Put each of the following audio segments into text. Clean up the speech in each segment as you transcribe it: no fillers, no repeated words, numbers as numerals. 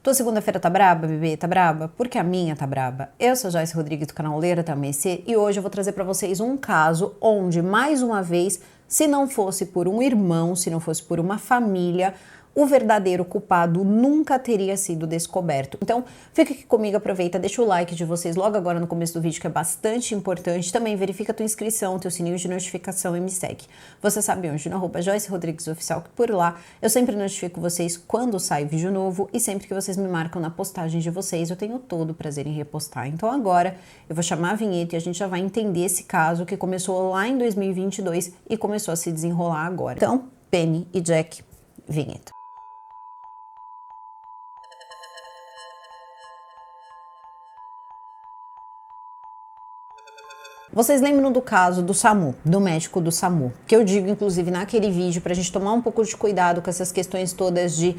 Tua segunda-feira tá braba, bebê? Tá braba? Porque a minha tá braba. Eu sou a Joyce Rodrigues do canal Ler Até Amanhecer e hoje eu vou trazer pra vocês um caso onde, mais uma vez, se não fosse por um irmão, se não fosse por uma família, o verdadeiro culpado nunca teria sido descoberto. Então, fica aqui comigo, aproveita, deixa o like de vocês logo agora no começo do vídeo, que é bastante importante. Também verifica a tua inscrição, teu sininho de notificação e me segue. Você sabe onde? No @Joyce Rodrigues Oficial, que por lá eu sempre notifico vocês quando sai vídeo novo e sempre que vocês me marcam na postagem de vocês, eu tenho todo o prazer em repostar. Então agora eu vou chamar a vinheta e a gente já vai entender esse caso que começou lá em 2022 e começou a se desenrolar agora. Então, Penny e Jack, vinheta. Vocês lembram do caso do SAMU, do médico do SAMU, que eu digo inclusive naquele vídeo pra gente tomar um pouco de cuidado com essas questões todas de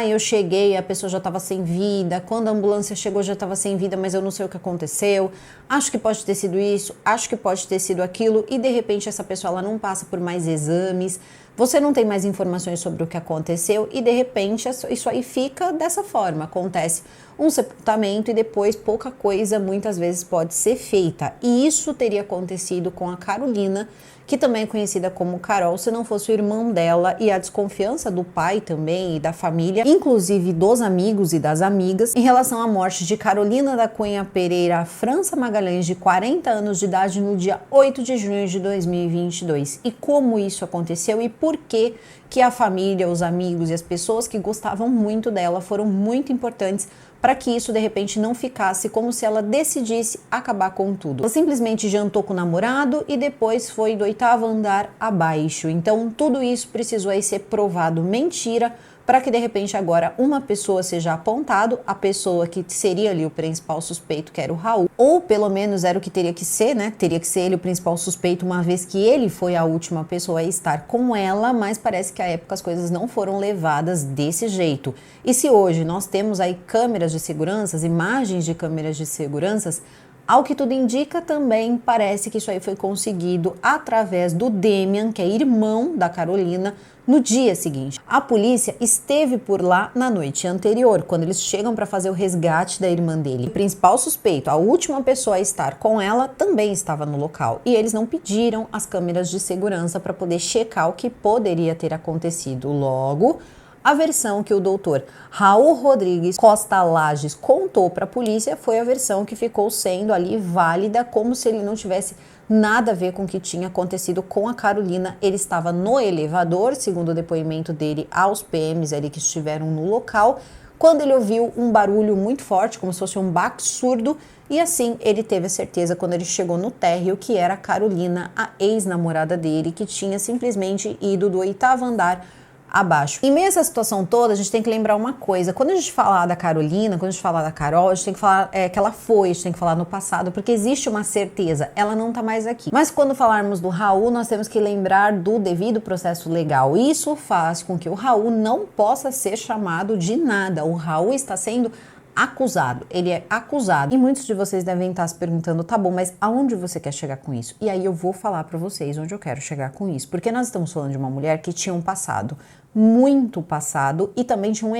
eu cheguei, a pessoa já estava sem vida, quando a ambulância chegou já estava sem vida, mas eu não sei o que aconteceu, acho que pode ter sido isso, acho que pode ter sido aquilo, e de repente essa pessoa ela não passa por mais exames, você não tem mais informações sobre o que aconteceu e de repente isso aí fica dessa forma, acontece um sepultamento e depois pouca coisa muitas vezes pode ser feita. E isso teria acontecido com a Carolina, que também é conhecida como Carol, se não fosse o irmão dela e a desconfiança do pai também e da família, inclusive dos amigos e das amigas, em relação à morte de Carolina da Cunha Pereira França Magalhães, de 40 anos de idade, no dia 8 de junho de 2022. E como isso aconteceu e por que a família, os amigos e as pessoas que gostavam muito dela foram muito importantes para que isso de repente não ficasse como se ela decidisse acabar com tudo. Ela simplesmente jantou com o namorado e depois foi do 8º andar abaixo. Então tudo isso precisou aí ser provado mentira para que de repente agora uma pessoa seja apontado, a pessoa que seria ali o principal suspeito, que era o Raul, ou pelo menos era o que teria que ser, né? Teria que ser ele o principal suspeito, uma vez que ele foi a última pessoa a estar com ela, mas parece que à época as coisas não foram levadas desse jeito. E se hoje nós temos aí câmeras de segurança, imagens de câmeras de segurança, ao que tudo indica, também parece que isso aí foi conseguido através do Demian, que é irmão da Carolina, no dia seguinte. A polícia esteve por lá na noite anterior, quando eles chegam para fazer o resgate da irmã dele. O principal suspeito, a última pessoa a estar com ela, também estava no local. E eles não pediram as câmeras de segurança para poder checar o que poderia ter acontecido. Logo, a versão que o doutor Raul Rodrigues Costa Lages contou para a polícia foi a versão que ficou sendo ali válida, como se ele não tivesse nada a ver com o que tinha acontecido com a Carolina. Ele estava no elevador, segundo o depoimento dele aos PMs ali que estiveram no local, quando ele ouviu um barulho muito forte, como se fosse um baque surdo, e assim ele teve a certeza quando ele chegou no térreo que era a Carolina, a ex-namorada dele, que tinha simplesmente ido do 8º andar abaixo. Em meio a essa situação toda, a gente tem que lembrar uma coisa. Quando a gente falar da Carolina, quando a gente falar da Carol, a gente tem que falar que ela foi, a gente tem que falar no passado, porque existe uma certeza, ela não tá mais aqui. Mas quando falarmos do Raul, nós temos que lembrar do devido processo legal. Isso faz com que o Raul não possa ser chamado de nada. O Raul está sendo acusado, ele é acusado. E muitos de vocês devem estar se perguntando, tá bom, mas aonde você quer chegar com isso? E aí eu vou falar pra vocês onde eu quero chegar com isso, porque nós estamos falando de uma mulher que tinha um passado, muito passado, e também tinha um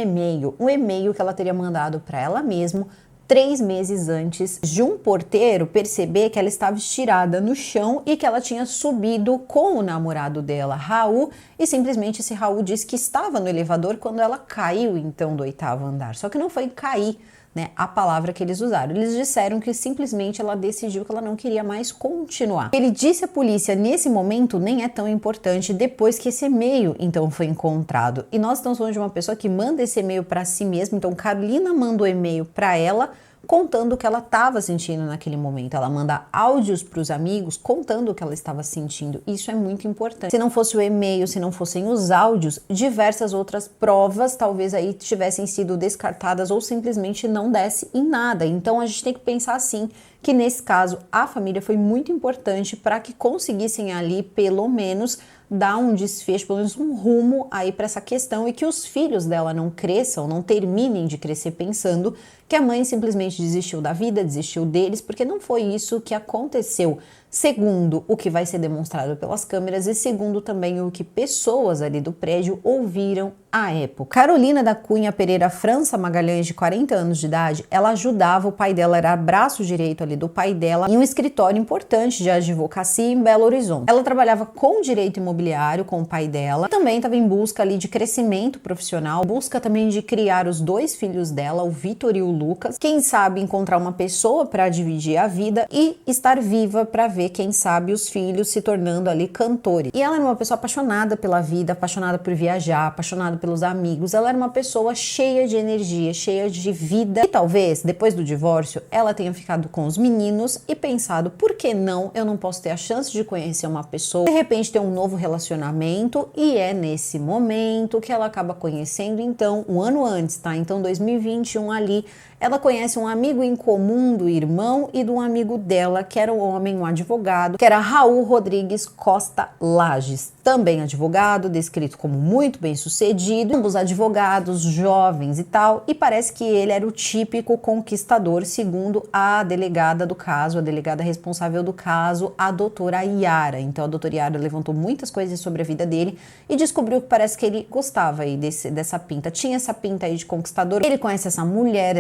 e-mail que ela teria mandado pra ela mesma 3 meses antes de um porteiro perceber que ela estava estirada no chão e que ela tinha subido com o namorado dela, Raul, e simplesmente esse Raul disse que estava no elevador quando ela caiu então do 8º andar. Só que não foi cair, né, a palavra que eles usaram. Eles disseram que simplesmente ela decidiu que ela não queria mais continuar. Ele disse à polícia nesse momento nem é tão importante depois que esse e-mail então foi encontrado. E nós estamos falando de uma pessoa que manda esse e-mail para si mesma. Então Carolina manda o e-mail para ela contando o que ela estava sentindo naquele momento. Ela manda áudios para os amigos contando o que ela estava sentindo. Isso é muito importante. Se não fosse o e-mail, se não fossem os áudios, diversas outras provas talvez aí tivessem sido descartadas ou simplesmente não desse em nada. Então a gente tem que pensar assim, que nesse caso a família foi muito importante para que conseguissem ali pelo menos dar um desfecho, pelo menos um rumo aí para essa questão e que os filhos dela não cresçam, não terminem de crescer pensando que a mãe simplesmente desistiu da vida, desistiu deles, porque não foi isso que aconteceu. segundo o que vai ser demonstrado pelas câmeras e segundo também o que pessoas ali do prédio ouviram à época. Carolina da Cunha Pereira França Magalhães, de 40 anos de idade, ela ajudava o pai dela, era braço direito ali do pai dela, em um escritório importante de advocacia em Belo Horizonte. Ela trabalhava com direito imobiliário com o pai dela, também estava em busca ali de crescimento profissional, busca também de criar os 2 filhos dela, o Vitor e o Lucas, quem sabe encontrar uma pessoa para dividir a vida e estar viva para ver, quem sabe, os filhos se tornando ali cantores. E ela era uma pessoa apaixonada pela vida, apaixonada por viajar, apaixonada pelos amigos, ela era uma pessoa cheia de energia, cheia de vida, e talvez, depois do divórcio, ela tenha ficado com os meninos e pensado, por que não, eu não posso ter a chance de conhecer uma pessoa, de repente ter um novo relacionamento, e é nesse momento que ela acaba conhecendo, então, um ano antes, tá? Então, 2021 ali, ela conhece um amigo em comum do irmão e de um amigo dela, que era um homem, um advogado, que era Raul Rodrigues Costa Lages, também advogado, descrito como muito bem sucedido, ambos advogados, jovens e tal, e parece que ele era o típico conquistador, segundo a delegada do caso, a delegada responsável do caso, a doutora Yara. Então a doutora Yara levantou muitas coisas sobre a vida dele e descobriu que parece que ele gostava aí dessa pinta, tinha essa pinta aí de conquistador. Ele conhece essa mulher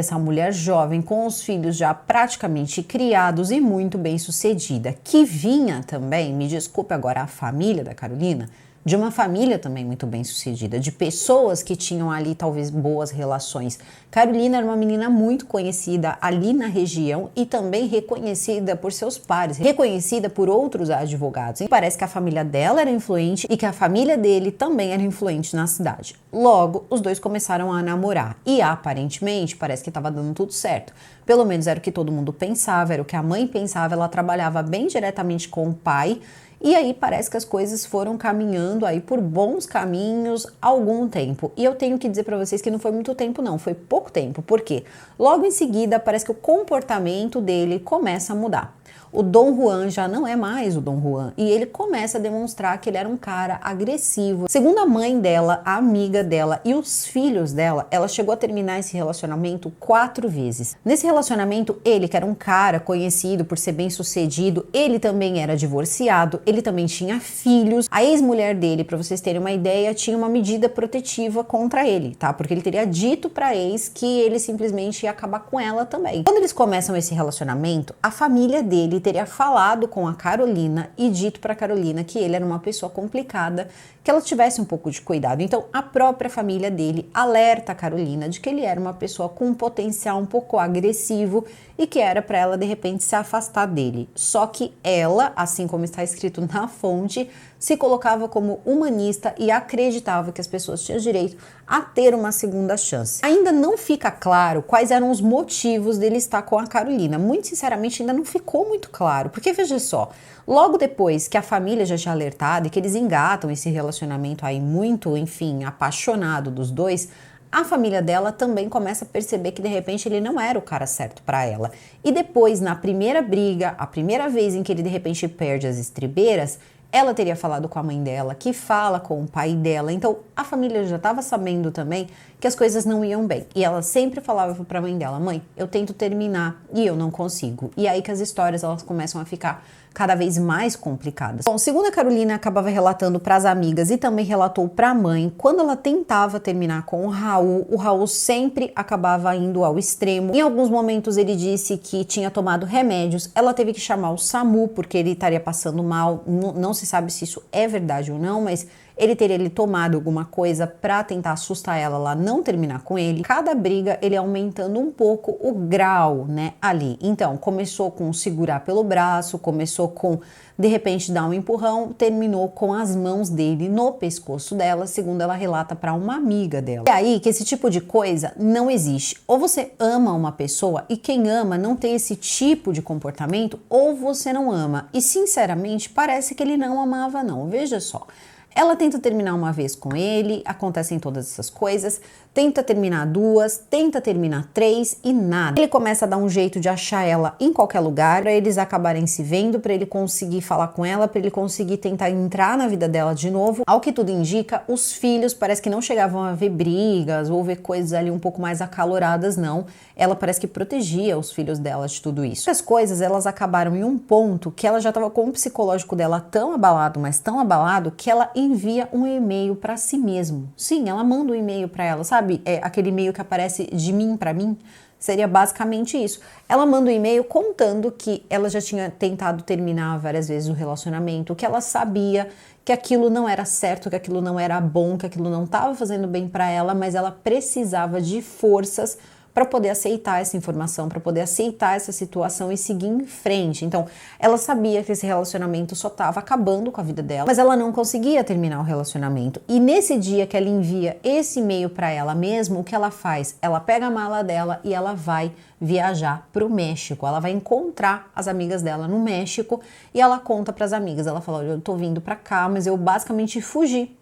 jovem com os filhos já praticamente criados e muito bem sucedida, que vinha também, me desculpe agora, a família da Carolina, de uma família também muito bem sucedida, de pessoas que tinham ali talvez boas relações. Carolina era uma menina muito conhecida ali na região e também reconhecida por seus pares, reconhecida por outros advogados. E parece que a família dela era influente e que a família dele também era influente na cidade. Logo, os dois começaram a namorar e aparentemente parece que estava dando tudo certo. Pelo menos era o que todo mundo pensava, era o que a mãe pensava, ela trabalhava bem diretamente com o pai. E aí parece que as coisas foram caminhando aí por bons caminhos há algum tempo. E eu tenho que dizer para vocês que não foi muito tempo não, foi pouco tempo. Por quê? Logo em seguida parece que o comportamento dele começa a mudar. O Dom Juan já não é mais o Dom Juan e ele começa a demonstrar que ele era um cara agressivo. Segundo a mãe dela, a amiga dela e os filhos dela, ela chegou a terminar esse relacionamento 4 vezes. Nesse relacionamento, ele, que era um cara conhecido por ser bem sucedido, ele também era divorciado, ele também tinha filhos. A ex-mulher dele, para vocês terem uma ideia, tinha uma medida protetiva contra ele, tá? Porque ele teria dito pra ex que ele simplesmente ia acabar com ela também. Quando eles começam esse relacionamento, a família dele teria falado com a Carolina e dito para Carolina que ele era uma pessoa complicada, que ela tivesse um pouco de cuidado. Então, a própria família dele alerta a Carolina de que ele era uma pessoa com um potencial um pouco agressivo e que era para ela, de repente, se afastar dele. Só que ela, assim como está escrito na fonte, se colocava como humanista e acreditava que as pessoas tinham direito a ter uma segunda chance. Ainda não fica claro quais eram os motivos dele estar com a Carolina. Muito sinceramente, ainda não ficou muito claro, porque veja só, logo depois que a família já tinha alertado e que eles engatam esse relacionamento aí muito, enfim, apaixonado dos dois, a família dela também começa a perceber que de repente ele não era o cara certo para ela. E depois, na primeira briga, a primeira vez em que ele de repente perde as estribeiras, ela teria falado com a mãe dela, que fala com o pai dela. Então, a família já estava sabendo também que as coisas não iam bem. E ela sempre falava para a mãe dela, mãe, eu tento terminar e eu não consigo. E aí que as histórias elas começam a ficar cada vez mais complicadas. Bom, segundo a Carolina, acabava relatando para as amigas e também relatou para a mãe, quando ela tentava terminar com o Raul sempre acabava indo ao extremo. Em alguns momentos ele disse que tinha tomado remédios, ela teve que chamar o SAMU porque ele estaria passando mal, não se sabe se isso é verdade ou não, mas ele teria tomado alguma coisa para tentar assustar ela, lá não terminar com ele. Cada briga ele aumentando um pouco o grau, né, ali. Então, começou com segurar pelo braço, começou com, de repente, dar um empurrão, terminou com as mãos dele no pescoço dela, segundo ela relata para uma amiga dela. É aí que esse tipo de coisa não existe. Ou você ama uma pessoa e quem ama não tem esse tipo de comportamento, ou você não ama. E, sinceramente, parece que ele não amava, não. Veja só. Ela tenta terminar uma vez com ele, acontecem todas essas coisas, tenta terminar 2, tenta terminar 3 e nada. Ele começa a dar um jeito de achar ela em qualquer lugar, para eles acabarem se vendo, para ele conseguir falar com ela, para ele conseguir tentar entrar na vida dela de novo. Ao que tudo indica, os filhos parece que não chegavam a ver brigas ou ver coisas ali um pouco mais acaloradas, não. Ela parece que protegia os filhos dela de tudo isso. As coisas, elas acabaram em um ponto que ela já estava com o psicológico dela tão abalado, mas tão abalado, que ela envia um e-mail para si mesmo. Sim, ela manda um e-mail para ela, sabe? É aquele e-mail que aparece de mim para mim. Seria basicamente isso. Ela manda um e-mail contando que ela já tinha tentado terminar várias vezes o relacionamento, que ela sabia que aquilo não era certo, que aquilo não era bom, que aquilo não estava fazendo bem para ela, mas ela precisava de forças para poder aceitar essa informação, para poder aceitar essa situação e seguir em frente. Então, ela sabia que esse relacionamento só estava acabando com a vida dela, mas ela não conseguia terminar o relacionamento. E nesse dia que ela envia esse e-mail para ela mesma, o que ela faz? Ela pega a mala dela e ela vai viajar para o México. Ela vai encontrar as amigas dela no México e ela conta para as amigas. Ela fala: olha, eu tô vindo para cá, mas eu basicamente fugi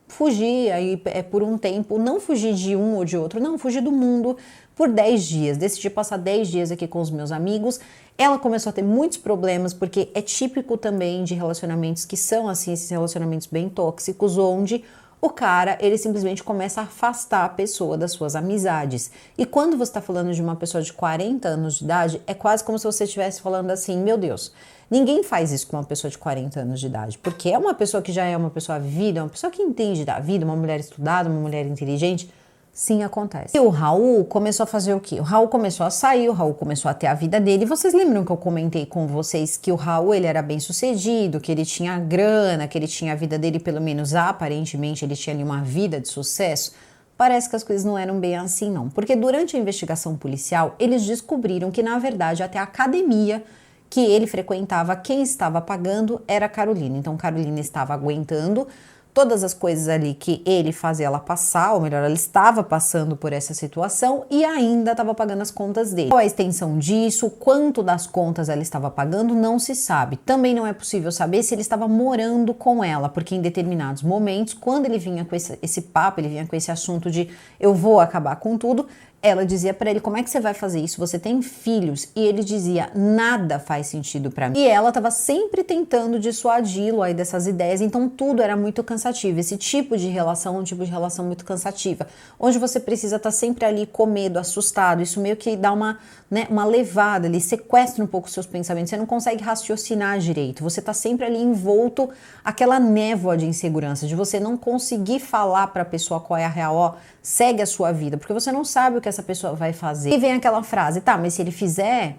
aí por um tempo, não fugi de um ou de outro, não, fugi do mundo por 10 dias, decidi passar 10 dias aqui com os meus amigos. Ela começou a ter muitos problemas, porque é típico também de relacionamentos que são assim, esses relacionamentos bem tóxicos, onde o cara, ele simplesmente começa a afastar a pessoa das suas amizades. E quando você está falando de uma pessoa de 40 anos de idade, é quase como se você estivesse falando assim: meu Deus, ninguém faz isso com uma pessoa de 40 anos de idade, porque é uma pessoa que já é uma pessoa vivida, uma pessoa que entende da vida, uma mulher estudada, uma mulher inteligente. Sim, acontece. E o Raul começou a fazer o quê? O Raul começou a sair, o Raul começou a ter a vida dele. E vocês lembram que eu comentei com vocês que o Raul, ele era bem sucedido, que ele tinha grana, que ele tinha a vida dele, pelo menos aparentemente, ele tinha ali uma vida de sucesso? Parece que as coisas não eram bem assim, não. Porque durante a investigação policial, eles descobriram que, na verdade, até a academia que ele frequentava, quem estava pagando era a Carolina. Então, Carolina estava aguentando todas as coisas ali que ele fazia ela passar, ou melhor, ela estava passando por essa situação e ainda estava pagando as contas dele. Qual a extensão disso, quanto das contas ela estava pagando, não se sabe. Também não é possível saber se ele estava morando com ela, porque em determinados momentos, quando ele vinha com esse papo, ele vinha com esse assunto de eu vou acabar com tudo, ela dizia pra ele: como é que você vai fazer isso? Você tem filhos? E ele dizia: nada faz sentido pra mim. E ela tava sempre tentando dissuadi-lo aí dessas ideias, então tudo era muito cansativo. Esse tipo de relação é um tipo de relação muito cansativa, onde você precisa estar sempre ali com medo, assustado. Isso meio que dá uma levada ali, sequestra um pouco os seus pensamentos. Você não consegue raciocinar direito. Você tá sempre ali envolto aquela névoa de insegurança, de você não conseguir falar pra pessoa qual é a real, ó, segue a sua vida, porque você não sabe o que essa pessoa vai fazer. E vem aquela frase: tá, mas se ele fizer,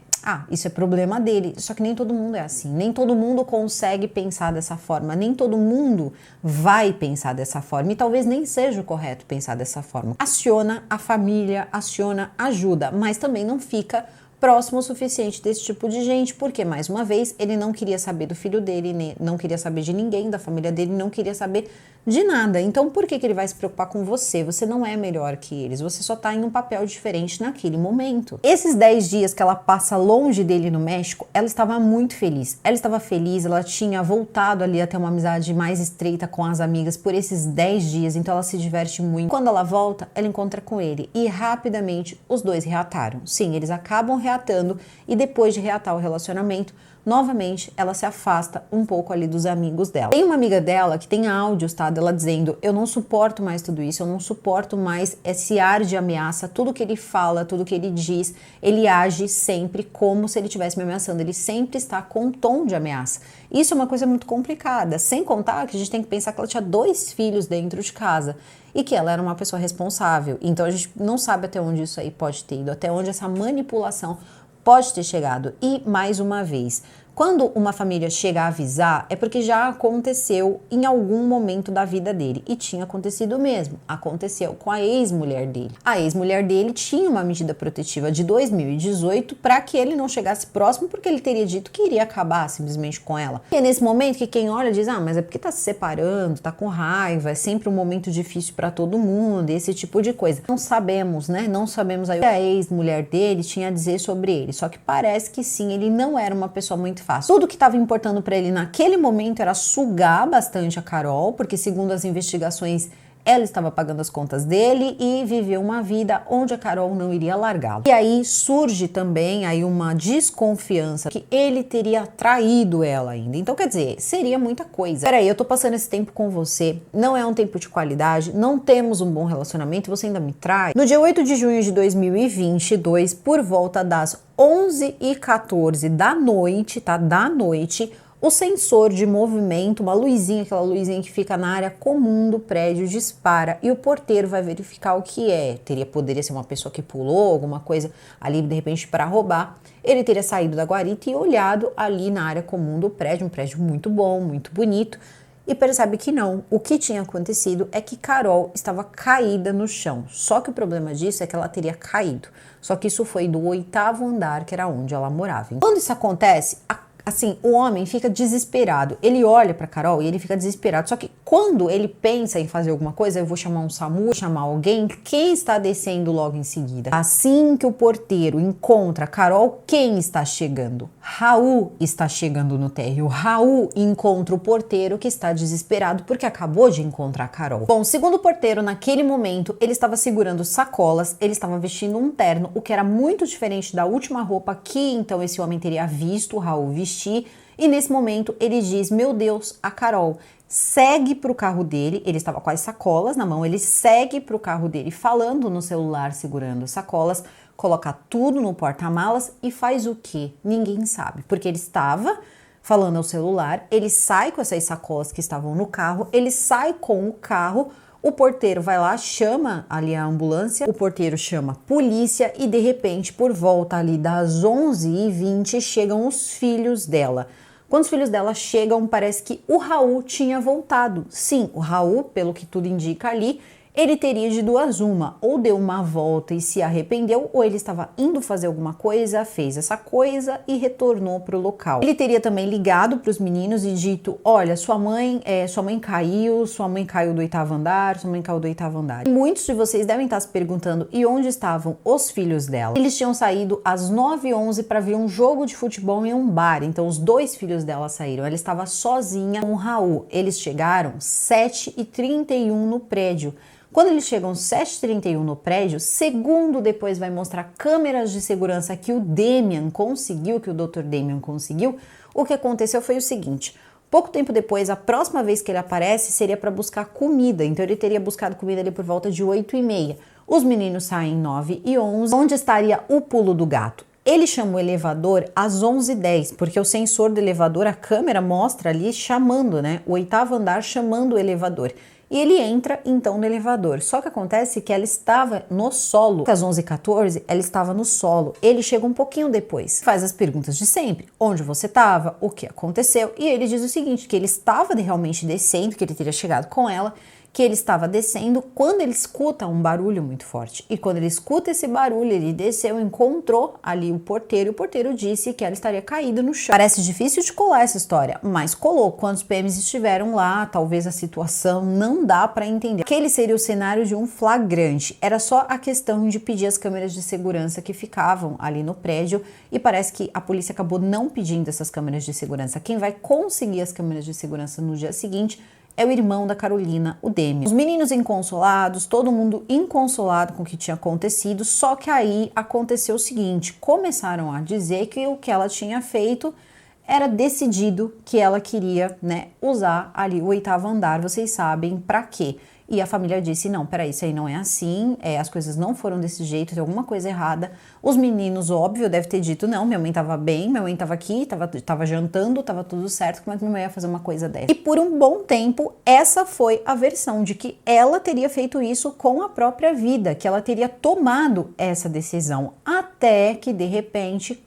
isso é problema dele. Só que nem todo mundo é assim, nem todo mundo consegue pensar dessa forma, nem todo mundo vai pensar dessa forma, e talvez nem seja o correto pensar dessa forma. Aciona a família, aciona ajuda, mas também não fica próximo o suficiente desse tipo de gente, porque, mais uma vez, ele não queria saber do filho dele, não queria saber de ninguém, da família dele, não queria saber de nada. Então, por que ele vai se preocupar com você? Você não é melhor que eles, você só tá em um papel diferente naquele momento. Esses 10 dias que ela passa longe dele no México, ela estava muito feliz. Ela estava feliz, ela tinha voltado ali a ter uma amizade mais estreita com as amigas por esses 10 dias, então ela se diverte muito. Quando ela volta, ela encontra com ele e rapidamente os dois reataram. Sim, eles acabam reatando e depois de reatar o relacionamento, novamente ela se afasta um pouco ali dos amigos dela. Tem uma amiga dela que tem áudios, tá, dela dizendo: eu não suporto mais tudo isso, eu não suporto mais esse ar de ameaça, tudo que ele fala, tudo que ele diz, ele age sempre como se ele estivesse me ameaçando, ele sempre está com um tom de ameaça. Isso é uma coisa muito complicada, sem contar que a gente tem que pensar que ela tinha 2 filhos dentro de casa e que ela era uma pessoa responsável. Então a gente não sabe até onde isso aí pode ter ido, até onde essa manipulação pode ter chegado. E, mais uma vez, quando uma família chega a avisar, é porque já aconteceu em algum momento da vida dele. E tinha acontecido mesmo. Aconteceu com a ex-mulher dele. A ex-mulher dele tinha uma medida protetiva de 2018 para que ele não chegasse próximo, porque ele teria dito que iria acabar simplesmente com ela. E é nesse momento que quem olha diz: mas é porque tá se separando, tá com raiva, é sempre um momento difícil para todo mundo, esse tipo de coisa. Não sabemos, né? Não sabemos aí o que a ex-mulher dele tinha a dizer sobre ele. Só que parece que sim, ele não era uma pessoa muito fácil. Tudo que estava importando para ele naquele momento era sugar bastante a Carol, porque segundo as investigações ela estava pagando as contas dele e viveu uma vida onde a Carol não iria largá-lo. E aí surge também aí uma desconfiança que ele teria traído ela ainda. Então, quer dizer, seria muita coisa. Peraí, eu tô passando esse tempo com você, não é um tempo de qualidade, não temos um bom relacionamento, você ainda me trai? No dia 8 de junho de 2022, por volta das 11h14 da noite, tá? Da noite, o sensor de movimento, uma luzinha, aquela luzinha que fica na área comum do prédio, dispara e o porteiro vai verificar o que é. Poderia ser uma pessoa que pulou, alguma coisa ali de repente para roubar. Ele teria saído da guarita e olhado ali na área comum do prédio, um prédio muito bom, muito bonito, e percebe que não. O que tinha acontecido é que Carol estava caída no chão. Só que o problema disso é que ela teria caído. Só que isso foi do 8º andar, que era onde ela morava. Quando isso acontece, assim, o homem fica desesperado. Ele olha pra Carol e ele fica desesperado. Só que quando ele pensa em fazer alguma coisa, eu vou chamar um SAMU, vou chamar alguém, quem está descendo logo em seguida? Assim que o porteiro encontra Carol, quem está chegando? Raul está chegando no térreo. Raul encontra o porteiro que está desesperado porque acabou de encontrar Carol. Bom, segundo o porteiro, naquele momento, ele estava segurando sacolas, ele estava vestindo um terno, o que era muito diferente da última roupa que então esse homem teria visto o Raul vestir. E nesse momento ele diz: meu Deus, a Carol. Segue para o carro dele, ele estava com as sacolas na mão, ele segue para o carro dele falando no celular, segurando sacolas, coloca tudo no porta-malas e faz o quê? Ninguém sabe, porque ele estava falando ao celular, ele sai com essas sacolas que estavam no carro, ele sai com o carro, o porteiro vai lá, chama ali a ambulância, o porteiro chama a polícia e de repente, por volta ali das 11h20, chegam os filhos dela. Quando os filhos dela chegam, parece que o Raul tinha voltado. Sim, o Raul, pelo que tudo indica ali, ele teria de duas uma, ou deu uma volta e se arrependeu, ou ele estava indo fazer alguma coisa, fez essa coisa e retornou para o local. Ele teria também ligado para os meninos e dito: olha, sua mãe caiu do 8º andar, sua mãe caiu do 8º andar. E muitos de vocês devem estar se perguntando: e onde estavam os filhos dela? Eles tinham saído às 9h11 para ver um jogo de futebol em um bar, então os dois filhos dela saíram, ela estava sozinha com o Raul. Eles chegaram 7h31 no prédio. Quando eles chegam 7h31 no prédio, segundo depois vai mostrar câmeras de segurança que o Damian conseguiu, que o Dr. Damian conseguiu, o que aconteceu foi o seguinte: pouco tempo depois, a próxima vez que ele aparece seria para buscar comida, então ele teria buscado comida ali por volta de 8h30. Os meninos saem 9h11, onde estaria o pulo do gato? Ele chama o elevador às 11h10, porque o sensor do elevador, a câmera mostra ali chamando, né? O 8º andar chamando o elevador. E ele entra então no elevador. Só que acontece que ela estava no solo. Às 11h14, ela estava no solo. Ele chega um pouquinho depois. Faz as perguntas de sempre. Onde você estava? O que aconteceu? E ele diz o seguinte, que ele estava realmente descendo, que ele teria chegado com ela, que ele estava descendo quando ele escuta um barulho muito forte. E quando ele escuta esse barulho, ele desceu, encontrou ali o porteiro, e o porteiro disse que ela estaria caída no chão. Parece difícil de colar essa história, mas colou. Quando os PMs estiveram lá, talvez a situação não dá para entender. Aquele seria o cenário de um flagrante. Era só a questão de pedir as câmeras de segurança que ficavam ali no prédio, e parece que a polícia acabou não pedindo essas câmeras de segurança. Quem vai conseguir as câmeras de segurança no dia seguinte é o irmão da Carolina, o Damian. Os meninos inconsolados, todo mundo inconsolado com o que tinha acontecido, só que aí aconteceu o seguinte: começaram a dizer que o que ela tinha feito era decidido, que ela queria, né, usar ali o 8º andar, vocês sabem pra quê. E a família disse: não, peraí, isso aí não é assim, as coisas não foram desse jeito, tem alguma coisa errada. Os meninos, óbvio, devem ter dito: não, minha mãe tava bem, minha mãe tava aqui, tava jantando, tava tudo certo, como é que minha mãe ia fazer uma coisa dessa? E por um bom tempo, essa foi a versão de que ela teria feito isso com a própria vida, que ela teria tomado essa decisão, até que, de repente,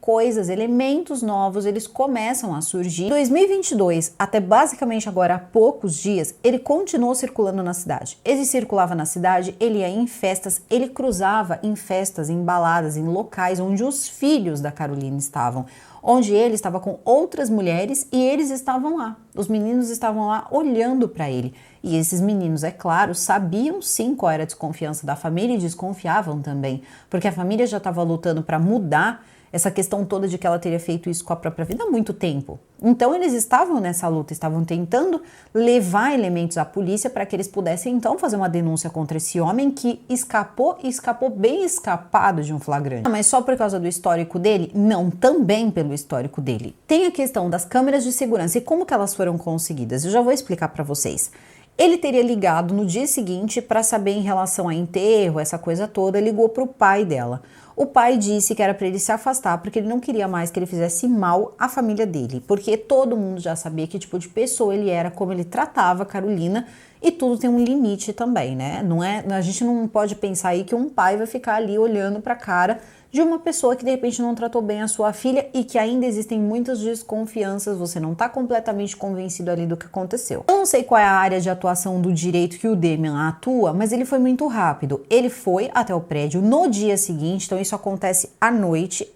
elementos novos, eles começam a surgir. Em 2022, até basicamente agora há poucos dias, ele continuou circulando na cidade. Ele circulava na cidade, ele ia em festas, ele cruzava em festas, em baladas, em locais onde os filhos da Carolina estavam, onde ele estava com outras mulheres e eles estavam lá. Os meninos estavam lá olhando para ele. E esses meninos, é claro, sabiam sim qual era a desconfiança da família e desconfiavam também, porque a família já estava lutando para mudar essa questão toda de que ela teria feito isso com a própria vida há muito tempo. Então eles estavam nessa luta, estavam tentando levar elementos à polícia para que eles pudessem então fazer uma denúncia contra esse homem que escapou e escapou bem escapado de um flagrante. Mas só por causa do histórico dele? Não, também pelo histórico dele. Tem a questão das câmeras de segurança e como que elas foram conseguidas. Eu já vou explicar para vocês. Ele teria ligado no dia seguinte para saber em relação a enterro, essa coisa toda, ligou para o pai dela. O pai disse que era para ele se afastar porque ele não queria mais que ele fizesse mal à família dele, porque todo mundo já sabia que tipo de pessoa ele era, como ele tratava a Carolina, e tudo tem um limite também, né? A gente não pode pensar aí que um pai vai ficar ali olhando para a cara de uma pessoa que de repente não tratou bem a sua filha e que ainda existem muitas desconfianças, você não está completamente convencido ali do que aconteceu. Eu não sei qual é a área de atuação do direito que o Damian atua, mas ele foi muito rápido. Ele foi até o prédio no dia seguinte, então isso acontece à noite,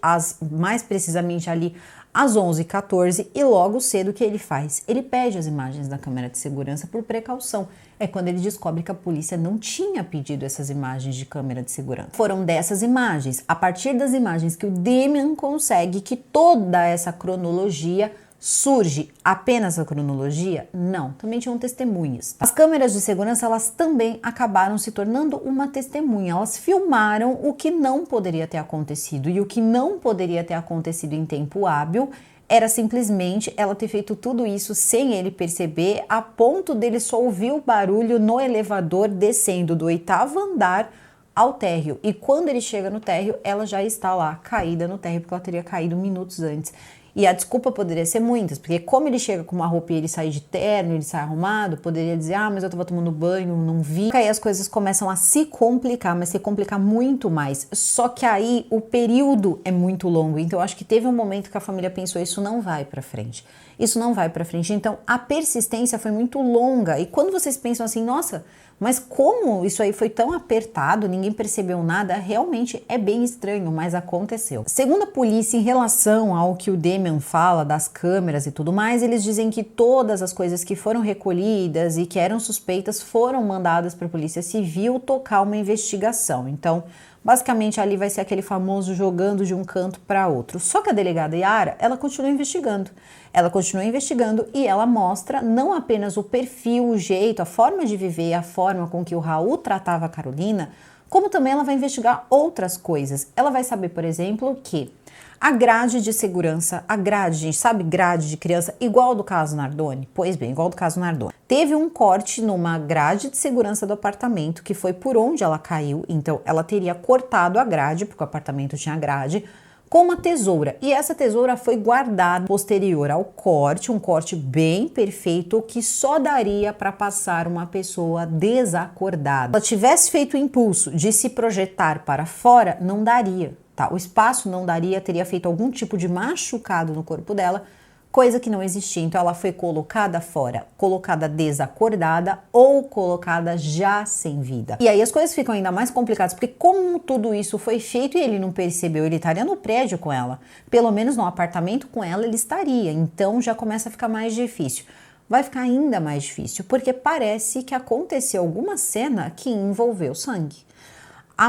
mais precisamente ali às 11h14, e logo cedo o que ele faz? Ele pede as imagens da câmera de segurança por precaução. É quando ele descobre que a polícia não tinha pedido essas imagens de câmera de segurança. Foram dessas imagens, a partir das imagens que o Damian consegue, que toda essa cronologia surge. Apenas a cronologia? Não, também tinham testemunhas. As câmeras de segurança, elas também acabaram se tornando uma testemunha. Elas filmaram o que não poderia ter acontecido, e o que não poderia ter acontecido em tempo hábil era simplesmente ela ter feito tudo isso sem ele perceber, a ponto dele só ouvir o barulho no elevador descendo do 8º andar ao térreo. E quando ele chega no térreo, ela já está lá, caída no térreo, porque ela teria caído minutos antes. E a desculpa poderia ser muitas, porque como ele chega com uma roupa e ele sai de terno, ele sai arrumado, poderia dizer, mas eu tava tomando banho, não vi. Aí as coisas começam a se complicar, mas se complicar muito mais. Só que aí o período é muito longo, então eu acho que teve um momento que a família pensou, isso não vai pra frente. Isso não vai pra frente. Então a persistência foi muito longa. E quando vocês pensam assim, nossa, mas como isso aí foi tão apertado, ninguém percebeu nada, realmente é bem estranho, mas aconteceu. Segundo a polícia, em relação ao que o Damian fala das câmeras e tudo mais, eles dizem que todas as coisas que foram recolhidas e que eram suspeitas foram mandadas para a Polícia Civil tocar uma investigação. Então, basicamente ali vai ser aquele famoso jogando de um canto para outro. Só que a delegada Yara, ela continua investigando. Ela continua investigando e ela mostra não apenas o perfil, o jeito, a forma de viver, a forma com que o Raul tratava a Carolina, como também ela vai investigar outras coisas. Ela vai saber, por exemplo, que a grade de segurança, a grade, gente, sabe grade de criança, igual do caso Nardoni? Pois bem, igual do caso Nardoni. Teve um corte numa grade de segurança do apartamento, que foi por onde ela caiu, então ela teria cortado a grade, porque o apartamento tinha grade, com uma tesoura. E essa tesoura foi guardada posterior ao corte, um corte bem perfeito, que só daria para passar uma pessoa desacordada. Se ela tivesse feito o impulso de se projetar para fora, não daria. Tá, o espaço não daria, teria feito algum tipo de machucado no corpo dela, coisa que não existia. Então ela foi colocada fora, colocada desacordada ou colocada já sem vida. E aí as coisas ficam ainda mais complicadas, porque como tudo isso foi feito e ele não percebeu, ele estaria no prédio com ela, pelo menos no apartamento com ela ele estaria, então já começa a ficar mais difícil. Vai ficar ainda mais difícil, porque parece que aconteceu alguma cena que envolveu sangue.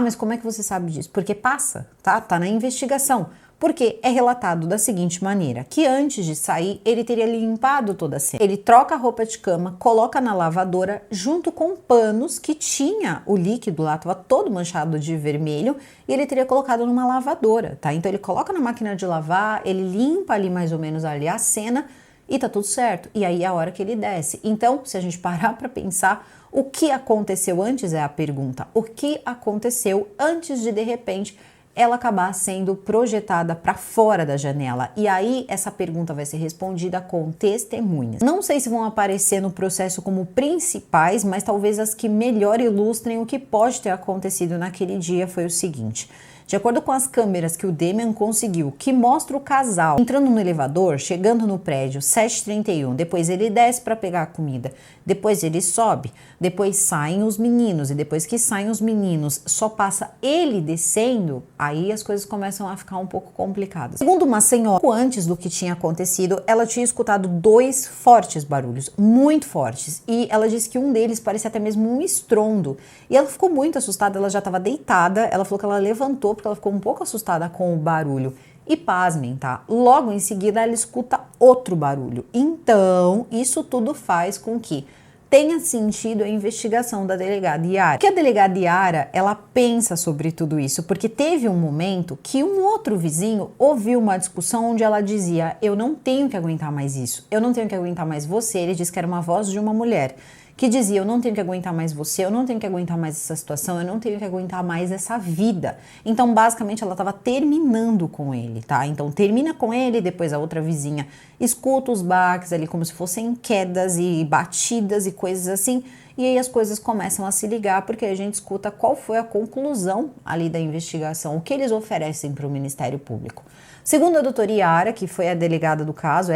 Mas como é que você sabe disso? Porque passa, tá? Tá na investigação. Porque é relatado da seguinte maneira, que antes de sair, ele teria limpado toda a cena. Ele troca a roupa de cama, coloca na lavadora, junto com panos que tinha o líquido lá, estava todo manchado de vermelho, e ele teria colocado numa lavadora, tá? Então ele coloca na máquina de lavar, ele limpa ali mais ou menos ali a cena, e tá tudo certo. E aí é a hora que ele desce. Então, se a gente parar para pensar, o que aconteceu antes é a pergunta. O que aconteceu antes de repente, ela acabar sendo projetada para fora da janela? E aí, essa pergunta vai ser respondida com testemunhas. Não sei se vão aparecer no processo como principais, mas talvez as que melhor ilustrem o que pode ter acontecido naquele dia foi o seguinte. De acordo com as câmeras que o Damian conseguiu, que mostra o casal entrando no elevador, chegando no prédio 7h31, depois ele desce para pegar a comida, depois ele sobe, depois saem os meninos, e depois que saem os meninos, só passa ele descendo, aí as coisas começam a ficar um pouco complicadas. Segundo uma senhora, antes do que tinha acontecido, ela tinha escutado 2 fortes barulhos, muito fortes, e ela disse que um deles parecia até mesmo um estrondo, e ela ficou muito assustada, ela já estava deitada, ela falou que ela levantou porque ela ficou um pouco assustada com o barulho. E pasmem, tá? Logo em seguida ela escuta outro barulho. Então, isso tudo faz com que tenha sentido a investigação da delegada Yara. Porque a delegada Yara, ela pensa sobre tudo isso, porque teve um momento que um outro vizinho ouviu uma discussão onde ela dizia: eu não tenho que aguentar mais isso, eu não tenho que aguentar mais você. Ele disse que era uma voz de uma mulher que dizia: eu não tenho que aguentar mais você, eu não tenho que aguentar mais essa situação, eu não tenho que aguentar mais essa vida. Então, basicamente, ela estava terminando com ele, tá? Então, termina com ele, depois a outra vizinha escuta os baques ali como se fossem quedas e batidas e coisas assim, e aí as coisas começam a se ligar, porque a gente escuta qual foi a conclusão ali da investigação, o que eles oferecem para o Ministério Público. Segundo a doutora Yara, que foi a delegada do caso,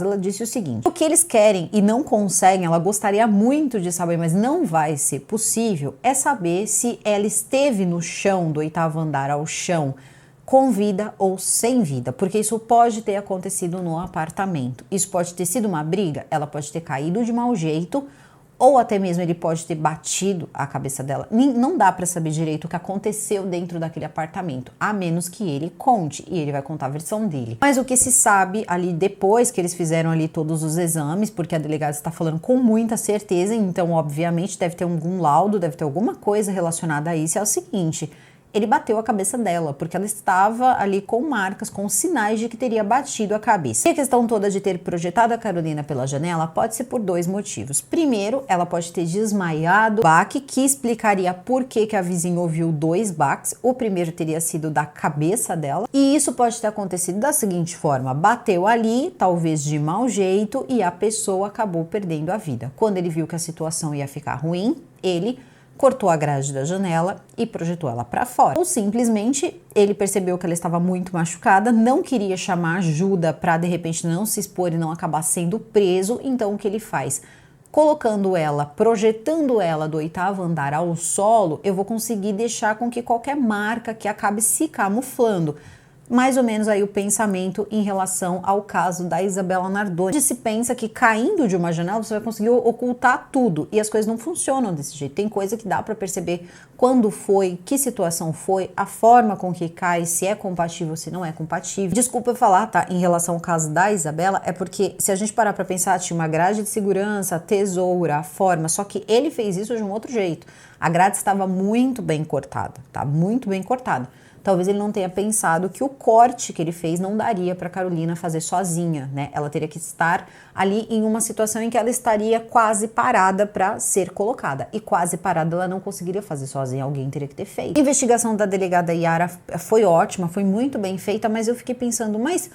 ela disse o seguinte: o que eles querem e não conseguem, ela gostaria muito de saber, mas não vai ser possível, é saber se ela esteve no chão, do 8º andar ao chão, com vida ou sem vida, porque isso pode ter acontecido no apartamento. Isso pode ter sido uma briga, ela pode ter caído de mau jeito, ou até mesmo ele pode ter batido a cabeça dela. Não dá para saber direito o que aconteceu dentro daquele apartamento, a menos que ele conte, e ele vai contar a versão dele. Mas o que se sabe ali depois que eles fizeram ali todos os exames, porque a delegada está falando com muita certeza, então obviamente deve ter algum laudo, deve ter alguma coisa relacionada a isso, é o seguinte: ele bateu a cabeça dela, porque ela estava ali com marcas, com sinais de que teria batido a cabeça. E a questão toda de ter projetado a Carolina pela janela pode ser por 2 motivos. Primeiro, ela pode ter desmaiado, baque, que explicaria por que a vizinha ouviu 2 baques. O primeiro teria sido da cabeça dela, e isso pode ter acontecido da seguinte forma: bateu ali, talvez de mau jeito, e a pessoa acabou perdendo a vida. Quando ele viu que a situação ia ficar ruim, ele cortou a grade da janela e projetou ela para fora. Ou simplesmente ele percebeu que ela estava muito machucada, não queria chamar ajuda para de repente não se expor e não acabar sendo preso. Então o que ele faz? Colocando ela, projetando ela do 8º andar ao solo, eu vou conseguir deixar com que qualquer marca que acabe se camuflando. Mais ou menos aí o pensamento em relação ao caso da Isabela Nardoni, onde se pensa que caindo de uma janela você vai conseguir ocultar tudo, e as coisas não funcionam desse jeito. Tem coisa que dá para perceber quando foi, que situação foi, a forma com que cai, se é compatível, se não é compatível. Desculpa eu falar, tá, em relação ao caso da Isabela, é porque se a gente parar para pensar, tinha uma grade de segurança, a tesoura, a forma, só que ele fez isso de um outro jeito. A grade estava muito bem cortada, tá? Muito bem cortada. Talvez ele não tenha pensado que o corte que ele fez não daria para Carolina fazer sozinha, né? Ela teria que estar ali em uma situação em que ela estaria quase parada para ser colocada. E quase parada ela não conseguiria fazer sozinha, alguém teria que ter feito. A investigação da delegada Yara foi ótima, foi muito bem feita, mas eu fiquei pensando, mas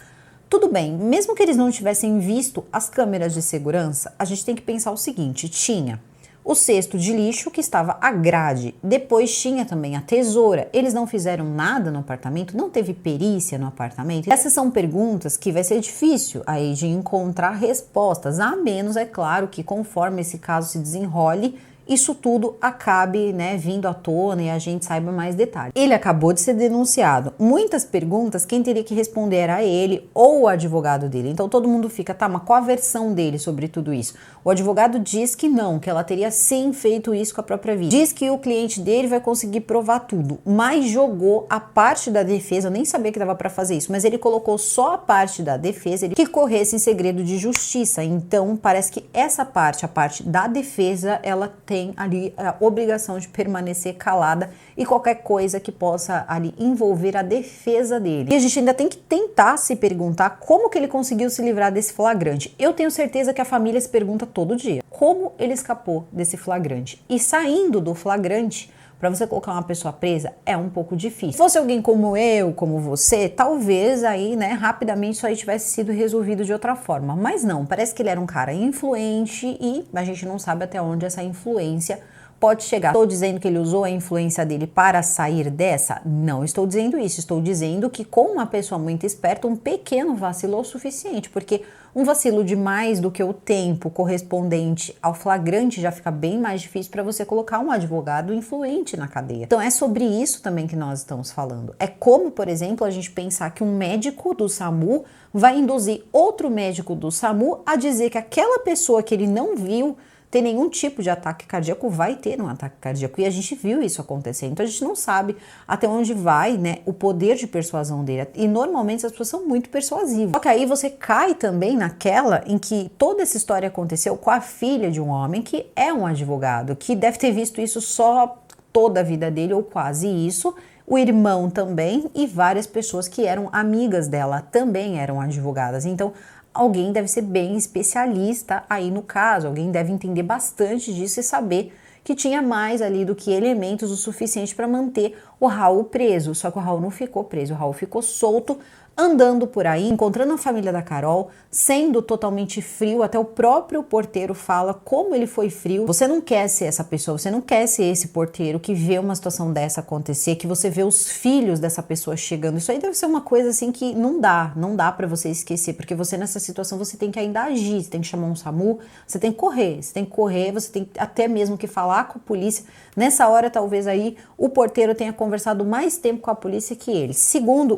tudo bem, mesmo que eles não tivessem visto as câmeras de segurança, a gente tem que pensar o seguinte: tinha o cesto de lixo que estava a grade, depois tinha também a tesoura. Eles não fizeram nada no apartamento, não teve perícia no apartamento. Essas são perguntas que vai ser difícil aí de encontrar respostas, a menos, é claro, que conforme esse caso se desenrole, isso tudo acabe, né, vindo à tona e a gente saiba mais detalhes. Ele acabou de ser denunciado. Muitas perguntas, quem teria que responder era ele ou o advogado dele. Então todo mundo fica, tá, mas qual a versão dele sobre tudo isso? O advogado diz que não, que ela teria sim feito isso com a própria vida. Diz que o cliente dele vai conseguir provar tudo, mas jogou a parte da defesa, eu nem sabia que dava para fazer isso, mas ele colocou só a parte da defesa, que corresse em segredo de justiça. Então parece que essa parte, a parte da defesa, ela tem ali a obrigação de permanecer calada e qualquer coisa que possa ali envolver a defesa dele. E a gente ainda tem que tentar se perguntar como que ele conseguiu se livrar desse flagrante. Eu tenho certeza que a família se pergunta todo dia como ele escapou desse flagrante. E saindo do flagrante, para você colocar uma pessoa presa é um pouco difícil. Se fosse alguém como eu, como você, talvez aí, né, rapidamente isso aí tivesse sido resolvido de outra forma. Mas não, parece que ele era um cara influente e a gente não sabe até onde essa influência pode chegar. Estou dizendo que ele usou a influência dele para sair dessa? Não estou dizendo isso. Estou dizendo que com uma pessoa muito esperta, um pequeno vacilo é o suficiente, porque um vacilo de mais do que o tempo correspondente ao flagrante já fica bem mais difícil para você colocar um advogado influente na cadeia. Então é sobre isso também que nós estamos falando. É como, por exemplo, a gente pensar que um médico do SAMU vai induzir outro médico do SAMU a dizer que aquela pessoa que ele não viu ter nenhum tipo de ataque cardíaco, vai ter um ataque cardíaco. E a gente viu isso acontecer. Então a gente não sabe até onde vai, né, o poder de persuasão dele. E normalmente as pessoas são muito persuasivas. Só que aí você cai também naquela em que toda essa história aconteceu com a filha de um homem que é um advogado, que deve ter visto isso só toda a vida dele, ou quase isso. O irmão também, e várias pessoas que eram amigas dela também eram advogadas. Então, alguém deve ser bem especialista aí no caso, alguém deve entender bastante disso e saber que tinha mais ali do que elementos o suficiente para manter o Raul preso. Só que o Raul não ficou preso, o Raul ficou solto, andando por aí, encontrando a família da Carol, sendo totalmente frio. Até o próprio porteiro fala como ele foi frio. Você não quer ser essa pessoa, você não quer ser esse porteiro que vê uma situação dessa acontecer, que você vê os filhos dessa pessoa chegando. Isso aí deve ser uma coisa assim que não dá para você esquecer, porque você nessa situação você tem que ainda agir, você tem que chamar um SAMU, você tem que correr, você tem até mesmo que falar com a polícia. Nessa hora, talvez aí o porteiro tenha conversado mais tempo com a polícia que ele. Segundo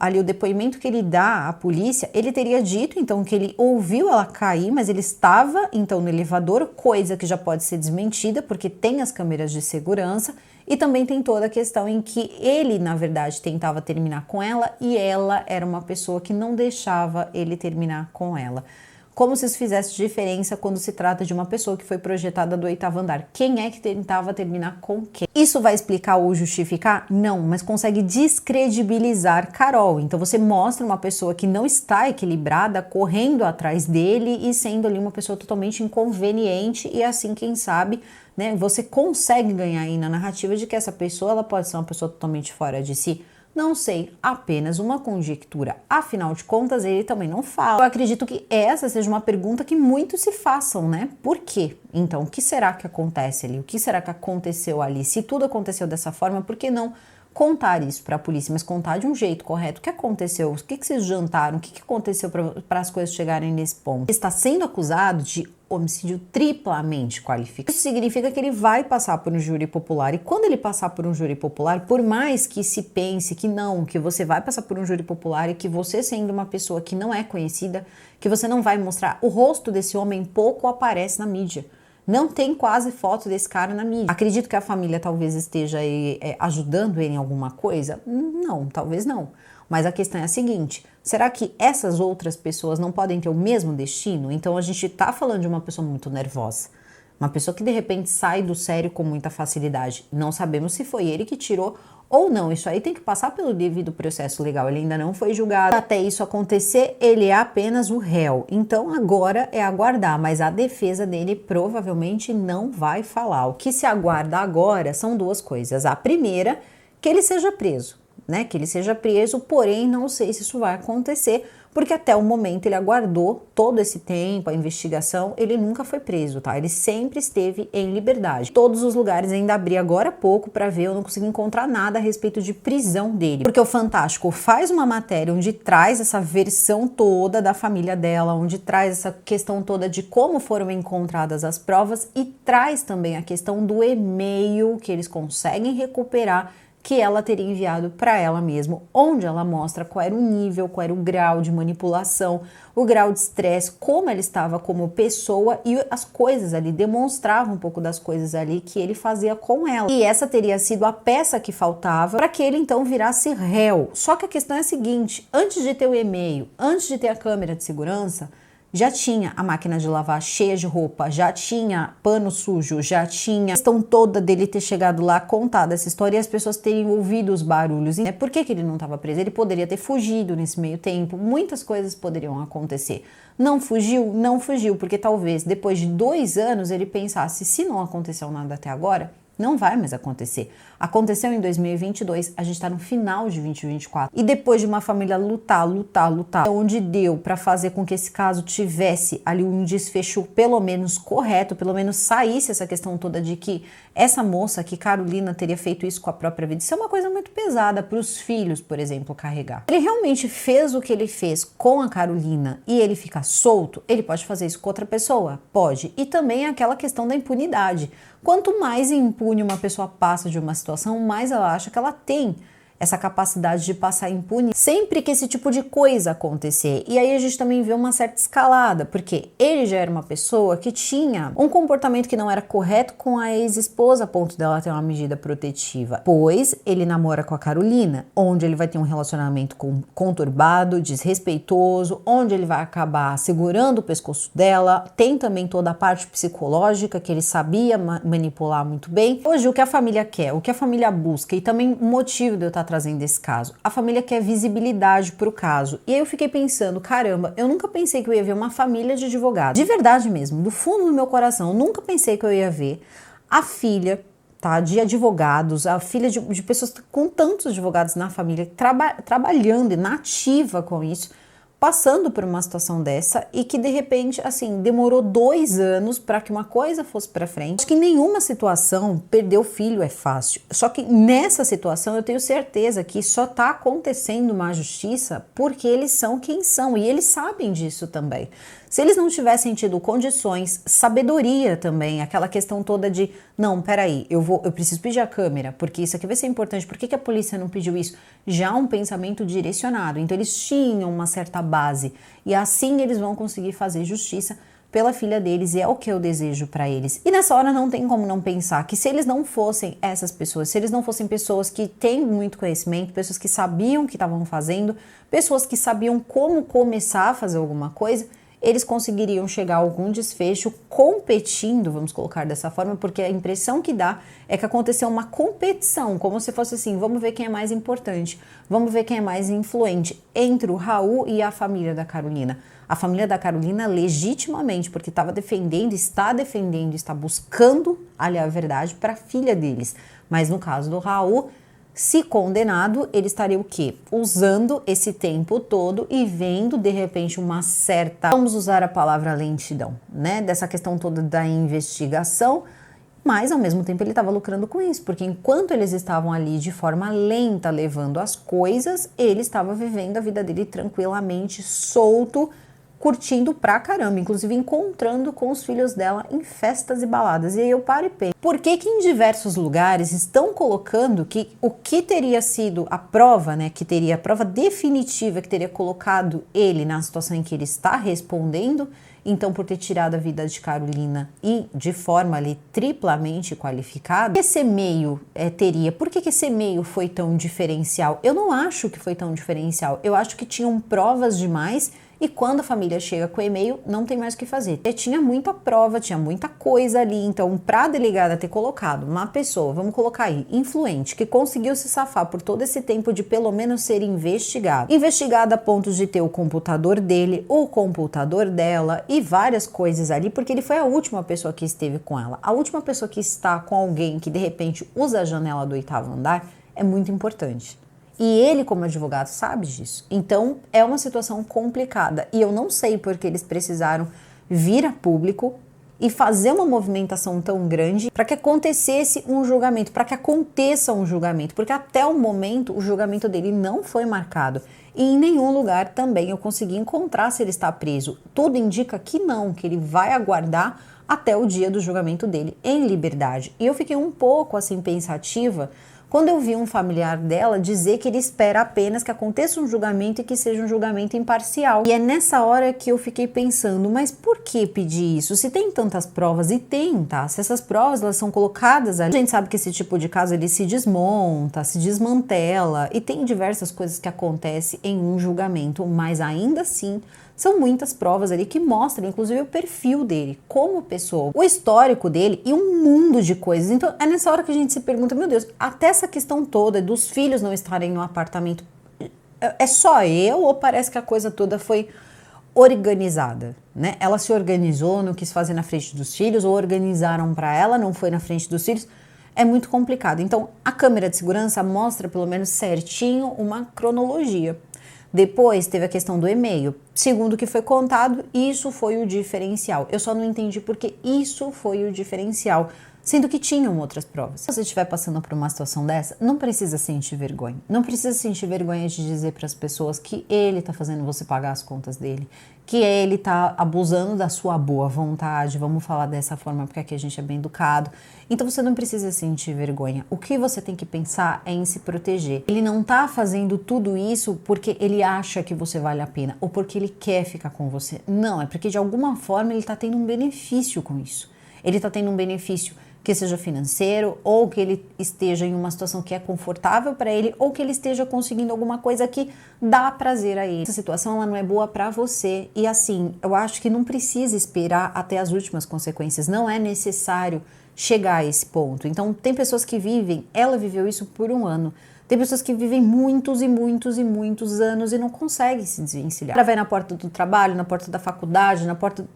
ali o depoimento que ele dá à polícia, ele teria dito então que ele ouviu ela cair, mas ele estava então no elevador, coisa que já pode ser desmentida porque tem as câmeras de segurança, e também tem toda a questão em que ele na verdade tentava terminar com ela e ela era uma pessoa que não deixava ele terminar com ela. Como se isso fizesse diferença quando se trata de uma pessoa que foi projetada do 8º andar. Quem é que tentava terminar com quem? Isso vai explicar ou justificar? Não, mas consegue descredibilizar Carol. Então você mostra uma pessoa que não está equilibrada, correndo atrás dele e sendo ali uma pessoa totalmente inconveniente, e assim, quem sabe, né, você consegue ganhar aí na narrativa de que essa pessoa ela pode ser uma pessoa totalmente fora de si. Não sei, apenas uma conjectura. Afinal de contas, ele também não fala. Eu acredito que essa seja uma pergunta que muitos se façam, né? Por quê? Então, o que será que acontece ali? O que será que aconteceu ali? Se tudo aconteceu dessa forma, por que não contar isso para a polícia? Mas contar de um jeito correto. O que aconteceu? O que vocês jantaram? O que aconteceu para as coisas chegarem nesse ponto? Ele está sendo acusado de homicídio triplamente qualificado. Isso significa que ele vai passar por um júri popular, e quando ele passar por um júri popular, por mais que se pense que não, que você vai passar por um júri popular e que você, sendo uma pessoa que não é conhecida, que você não vai mostrar o rosto desse homem, pouco aparece na mídia. Não tem quase foto desse cara na mídia. Acredito que a família talvez esteja aí, ajudando ele em alguma coisa? Não, talvez não. Mas a questão é a seguinte: será que essas outras pessoas não podem ter o mesmo destino? Então a gente tá falando de uma pessoa muito nervosa, uma pessoa que de repente sai do sério com muita facilidade. Não sabemos se foi ele que tirou ou não. Isso aí tem que passar pelo devido processo legal. Ele ainda não foi julgado. Até isso acontecer, ele é apenas o réu. Então agora é aguardar, mas a defesa dele provavelmente não vai falar. O que se aguarda agora são duas coisas. A primeira, que ele seja preso. Né, que ele seja preso, porém não sei se isso vai acontecer, porque até o momento ele aguardou todo esse tempo, a investigação, ele nunca foi preso, tá? Ele sempre esteve em liberdade. Todos os lugares, ainda abri agora há pouco para ver, eu não consegui encontrar nada a respeito de prisão dele, porque o Fantástico faz uma matéria onde traz essa versão toda da família dela, onde traz essa questão toda de como foram encontradas as provas, e traz também a questão do e-mail que eles conseguem recuperar, que ela teria enviado para ela mesma, onde ela mostra qual era o nível, qual era o grau de manipulação, o grau de estresse, como ela estava como pessoa, e as coisas ali, demonstravam um pouco das coisas ali que ele fazia com ela. E essa teria sido a peça que faltava para que ele então virasse réu. Só que a questão é a seguinte: antes de ter o e-mail, antes de ter a câmera de segurança, já tinha a máquina de lavar cheia de roupa, já tinha pano sujo, já tinha a questão toda dele ter chegado lá, contado essa história e as pessoas terem ouvido os barulhos. E por que ele não estava preso? Ele poderia ter fugido nesse meio tempo, muitas coisas poderiam acontecer. Não fugiu? Não fugiu, porque talvez depois de 2 anos ele pensasse: se não aconteceu nada até agora, não vai mais acontecer. Aconteceu em 2022, a gente está no final de 2024. E depois de uma família lutar, onde deu para fazer com que esse caso tivesse ali um desfecho pelo menos correto, pelo menos saísse essa questão toda de que essa moça, que Carolina, teria feito isso com a própria vida. Isso é uma coisa muito pesada para os filhos, por exemplo, carregar. Ele realmente fez o que ele fez com a Carolina e ele fica solto? Ele pode fazer isso com outra pessoa? Pode. E também aquela questão da impunidade. Quanto mais impune uma pessoa passa de uma situação, mais ela acha que ela tem essa capacidade de passar impune sempre que esse tipo de coisa acontecer. E aí a gente também vê uma certa escalada, porque ele já era uma pessoa que tinha um comportamento que não era correto com a ex-esposa, a ponto dela ter uma medida protetiva. Pois ele namora com a Carolina, onde ele vai ter um relacionamento conturbado, desrespeitoso, onde ele vai acabar segurando o pescoço dela. Tem também toda a parte psicológica que ele sabia manipular muito bem. Hoje, o que a família quer, o que a família busca, e também o motivo de eu estar trazendo esse caso, a família quer visibilidade pro caso. E aí eu fiquei pensando, caramba, eu nunca pensei que eu ia ver uma família de advogados. De verdade mesmo, do fundo do meu coração, eu nunca pensei que eu ia ver a filha, tá, de advogados, a filha de pessoas com tantos advogados na família, trabalhando e nativa com isso, passando por uma situação dessa e que de repente, assim, demorou 2 anos para que uma coisa fosse para frente. Acho que em nenhuma situação perder o filho é fácil. Só que nessa situação eu tenho certeza que só tá acontecendo uma justiça porque eles são quem são e eles sabem disso também. Se eles não tivessem tido condições, sabedoria também, aquela questão toda de, não, peraí, eu preciso pedir a câmera, porque isso aqui vai ser importante, por que a polícia não pediu isso? Já um pensamento direcionado, então eles tinham uma certa base, e assim eles vão conseguir fazer justiça pela filha deles, e é o que eu desejo para eles. E nessa hora não tem como não pensar que se eles não fossem essas pessoas, se eles não fossem pessoas que têm muito conhecimento, pessoas que sabiam o que estavam fazendo, pessoas que sabiam como começar a fazer alguma coisa, eles conseguiriam chegar a algum desfecho competindo, vamos colocar dessa forma, porque a impressão que dá é que aconteceu uma competição, como se fosse assim, vamos ver quem é mais importante, vamos ver quem é mais influente entre o Raul e a família da Carolina. A família da Carolina legitimamente, porque estava defendendo, está buscando ali a verdade para a filha deles. Mas no caso do Raul, se condenado, ele estaria o quê? Usando esse tempo todo e vendo, de repente, uma certa, vamos usar a palavra lentidão, né? Dessa questão toda da investigação, mas ao mesmo tempo ele estava lucrando com isso, porque enquanto eles estavam ali de forma lenta levando as coisas, ele estava vivendo a vida dele tranquilamente, solto, curtindo pra caramba, inclusive encontrando com os filhos dela em festas e baladas. E aí eu paro e penso, por que em diversos lugares estão colocando que o que teria sido a prova, né, que teria a prova definitiva, que teria colocado ele na situação em que ele está respondendo, então por ter tirado a vida de Carolina e de forma ali triplamente qualificada, esse meio teria, por que esse meio foi tão diferencial? Eu não acho que foi tão diferencial, eu acho que tinham provas demais. E quando a família chega com o e-mail, não tem mais o que fazer. E tinha muita prova, tinha muita coisa ali. Então, para a delegada ter colocado uma pessoa, vamos colocar aí, influente, que conseguiu se safar por todo esse tempo de pelo menos ser investigado. Investigada a ponto de ter o computador dele, o computador dela e várias coisas ali, porque ele foi a última pessoa que esteve com ela. A última pessoa que está com alguém que de repente usa a janela do 8º andar é muito importante. E ele, como advogado, sabe disso. Então, é uma situação complicada. E eu não sei porque eles precisaram vir a público e fazer uma movimentação tão grande para que acontecesse um julgamento, para que aconteça um julgamento. Porque até o momento, o julgamento dele não foi marcado. E em nenhum lugar também eu consegui encontrar se ele está preso. Tudo indica que não, que ele vai aguardar até o dia do julgamento dele em liberdade. E eu fiquei um pouco assim pensativa quando eu vi um familiar dela dizer que ele espera apenas que aconteça um julgamento e que seja um julgamento imparcial. E é nessa hora que eu fiquei pensando, mas por que pedir isso? Se tem tantas provas, e tem, tá? Se essas provas elas são colocadas ali, a gente sabe que esse tipo de caso ele se desmonta, se desmantela e tem diversas coisas que acontecem em um julgamento, mas ainda assim são muitas provas ali que mostram, inclusive, o perfil dele como pessoa, o histórico dele e um mundo de coisas. Então, é nessa hora que a gente se pergunta, meu Deus, até essa questão toda dos filhos não estarem no apartamento, é só eu ou parece que a coisa toda foi organizada, né? Ela se organizou, não quis fazer na frente dos filhos, ou organizaram para ela, não foi na frente dos filhos. É muito complicado. Então, a câmera de segurança mostra, pelo menos certinho, uma cronologia. Depois teve a questão do e-mail. Segundo o que foi contado, isso foi o diferencial. Eu só não entendi porque isso foi o diferencial. sendo que tinham outras provas. Se você estiver passando por uma situação dessa, não precisa sentir vergonha. Não precisa sentir vergonha de dizer para as pessoas que ele está fazendo você pagar as contas dele, que ele está abusando da sua boa vontade, vamos falar dessa forma porque aqui a gente é bem educado. Então você não precisa sentir vergonha. O que você tem que pensar é em se proteger. Ele não está fazendo tudo isso porque ele acha que você vale a pena ou porque ele quer ficar com você. Não, é porque de alguma forma ele está tendo um benefício com isso. Ele está tendo um benefício que seja financeiro, ou que ele esteja em uma situação que é confortável para ele, ou que ele esteja conseguindo alguma coisa que dá prazer a ele. Essa situação ela não é boa para você. E assim, eu acho que não precisa esperar até as últimas consequências. Não é necessário chegar a esse ponto. Então, tem pessoas que vivem, ela viveu isso por 1 ano. Tem pessoas que vivem muitos e muitos e muitos anos e não conseguem se desvencilhar. Ela vai na porta do trabalho, na porta da faculdade,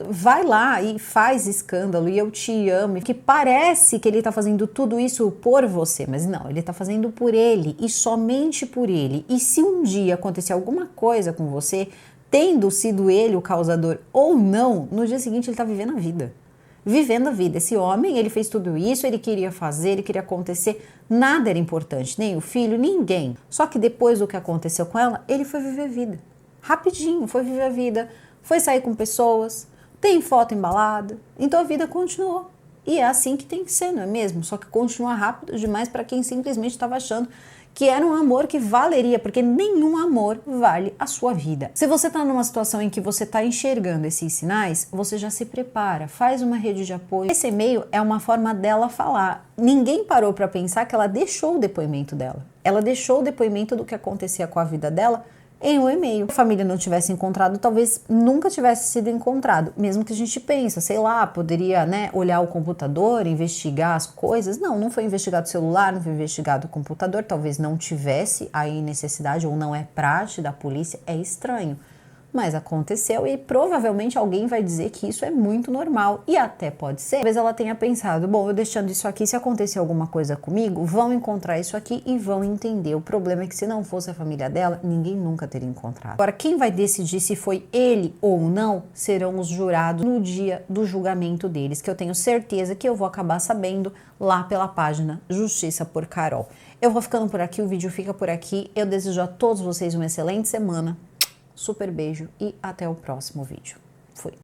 vai lá e faz escândalo e eu te amo. Que parece que ele tá fazendo tudo isso por você, mas não, ele tá fazendo por ele e somente por ele. E se um dia acontecer alguma coisa com você, tendo sido ele o causador ou não, no dia seguinte ele tá vivendo a vida. Vivendo a vida. Esse homem, ele fez tudo isso, ele queria fazer, ele queria acontecer, nada era importante, nem o filho, ninguém. Só que depois do que aconteceu com ela, ele foi viver a vida. Rapidinho, foi viver a vida, foi sair com pessoas, tem foto embalada, então a vida continuou. E é assim que tem que ser, não é mesmo? Só que continua rápido demais para quem simplesmente estava achando que era um amor que valeria, porque nenhum amor vale a sua vida. Se você está numa situação em que você está enxergando esses sinais, você já se prepara, faz uma rede de apoio. Esse e-mail é uma forma dela falar. Ninguém parou para pensar que ela deixou o depoimento dela. Ela deixou o depoimento do que acontecia com a vida dela em um e-mail. Se a família não tivesse encontrado, talvez nunca tivesse sido encontrado. Mesmo que a gente pense, sei lá, poderia, olhar o computador, investigar as coisas. Não foi investigado o celular, não foi investigado o computador. Talvez não tivesse aí necessidade ou não é praxe da polícia. É estranho. Mas aconteceu e provavelmente alguém vai dizer que isso é muito normal. E até pode ser. Talvez ela tenha pensado, bom, eu deixando isso aqui, se acontecer alguma coisa comigo, vão encontrar isso aqui e vão entender. O problema é que se não fosse a família dela, ninguém nunca teria encontrado. Agora, quem vai decidir se foi ele ou não, serão os jurados no dia do julgamento deles, que eu tenho certeza que eu vou acabar sabendo lá pela página Justiça por Carol. Eu vou ficando por aqui, o vídeo fica por aqui. Eu desejo a todos vocês uma excelente semana. Super beijo e até o próximo vídeo. Fui!